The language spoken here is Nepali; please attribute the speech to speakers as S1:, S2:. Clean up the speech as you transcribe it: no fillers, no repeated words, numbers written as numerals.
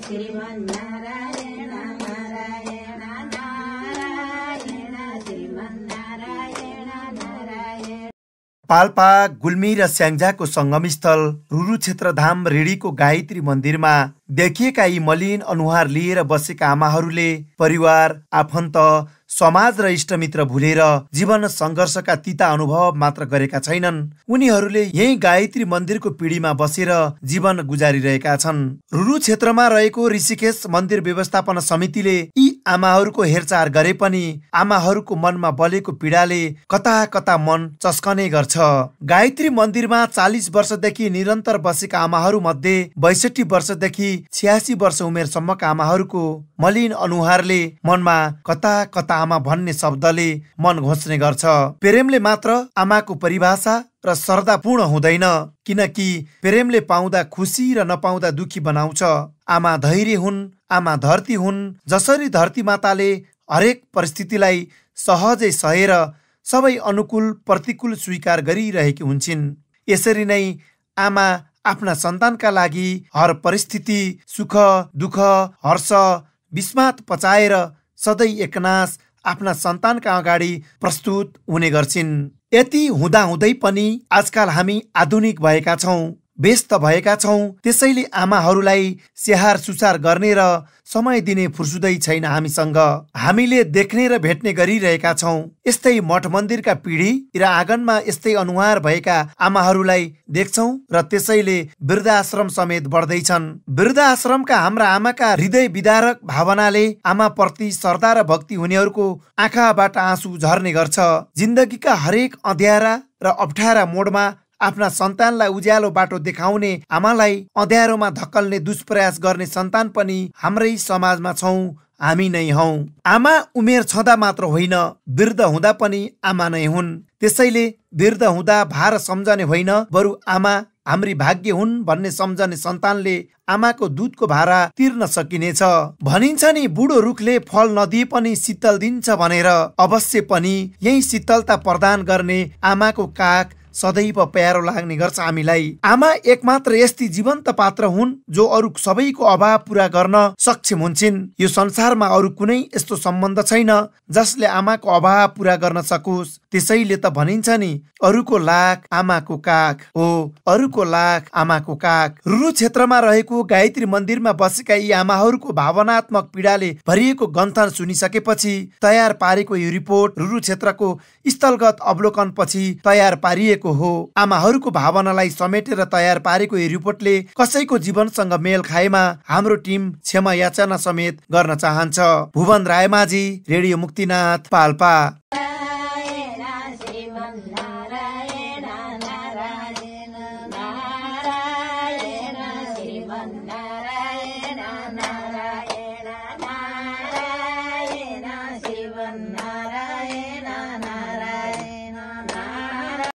S1: श्रीमन्नारायण नारायण नारायण श्रीमन्नारायण नारायण।
S2: पाल्पा, गुल्मी र स्याङ्जाको संगमस्थल रुरुक्षेत्रधाम रेडीको गायत्री मन्दिरमा देखिएका यी मलिन अनुहार लिएर बसेका आमाहरूले परिवार, आफन्त, समाज र इष्टमित्र भुलेर जीवन सङ्घर्षका तीता अनुभव मात्र गरेका छैनन्। उनीहरूले यही गायत्री मन्दिरको पिँढीमा बसेर जीवन गुजारिरहेका छन्। रुरु क्षेत्रमा रहेको ऋषिकेश मन्दिर व्यवस्थापन समितिले यी आमाहरूको हेरचाह गरे पनि आमाहरूको मनमा बलेको पीडाले कता कता मन चस्कने गर्छ। गायत्री मन्दिरमा 40 वर्षदेखि निरन्तर बसेका आमाहरू मध्ये 62 वर्षदेखि 86 वर्ष उमेरसम्मका आमाहरूको मलिन अनुहारले मनमा कता कता आमा भन्ने शब्दले मन घोच्ने गर्छ। प्रेमले मात्र आमाको परिभाषा र श्रद्धा पूर्ण हुँदैन, किनकि प्रेमले पाउँदा खुसी र नपाउँदा दुखी बनाउँछ। आमा धैर्य हुन्, आमा धरती हुन्। जसरी धरती माताले हरेक परिस्थितिलाई सहजै सहेर सबै अनुकूल प्रतिकूल स्वीकार गरिरहेकी हुन्छन्, यसरी नै आमा आफ्ना सन्तानका लागि हर परिस्थिति, सुख दुःख, हर्ष विस्मात पचाएर सधैँ एकनास आफ्ना सन्तानका अगाडि प्रस्तुत हुने गर्छिन्। यति हुँदाहुँदै पनि आजकल हामी आधुनिक भएका छौँ, व्यस्त भएका छौँ। त्यसैले आमाहरूलाई स्याहार सुसार गर्ने र समय दिने फुर्सदै छैन हामीसँग। हामीले देख्ने र भेट्ने गरिरहेका छौँ। यस्तै मठ मन्दिरका पिँढी र आँगनमा यस्तै अनुहार भएका आमाहरूलाई देख्छौँ र त्यसैले वृद्धाश्रम समेत बढ्दैछन्। वृद्धाश्रमका हाम्रा आमाका हृदय विदारक भावनाले आमाप्रति श्रद्धा र भक्ति हुनेहरूको आँखाबाट आँसु झर्ने गर्छ। जिन्दगीका हरेक अँध्यारा र अप्ठ्यारा मोडमा आफ्ना सन्तानलाई उज्यालो बाटो देखाउने आमालाई अँध्यारोमा धक्कल्ने दुष्प्रयास गर्ने सन्तान पनि हाम्रै समाजमा छौँ, हामी नै हौँ। आमा उमेर छँदा मात्र होइन, वृद्ध हुँदा पनि आमा नै हुन्। त्यसैले वृद्ध हुँदा भार सम्झने होइन, बरु आमा हाम्री भाग्य हुन् भन्ने सम्झने सन्तानले आमाको दूधको भारा तिर्न सकिनेछ। भनिन्छ नि, बुढो रुखले फल नदिए पनि शीतल दिन्छ भनेर। अवश्य पनि यही शीतलता प्रदान गर्ने आमाको काख सदैव प्यारो लाग्ने गर्छ हामीलाई। आमा एकमात्र यस्ती जीवन्त पात्र हुन् जो अरू सबैको अभाव पूरा गर्न सक्षम हुन्छन्। यो संसारमा अरू कुनै यस्तो सम्बन्ध छैन जसले आमाको अभाव पूरा गर्न सकोस्। त्यसैले त भनिन्छ नि, अरूको लाख आमाको काख हो, अरूको लाख आमाको काख। रुरु क्षेत्रमा रहेको गायत्री मन्दिरमा बसेका यी आमाहरूको भावनात्मक पीडाले भरिएको गन्थन सुनिसकेपछि तयार पारेको यो रिपोर्ट रुरु क्षेत्रको स्थलगत अवलोकन पछि तयार पारिएको हो। आमाहरूको भावनालाई समेटेर तयार पारेको यो रिपोर्टले कसैको जीवनसँग मेल खाएमा हाम्रो टिम क्षमा याचना समेत गर्न चाहन्छ। भुवन रायमाझी, रेडियो मुक्तिनाथ, पाल्पा।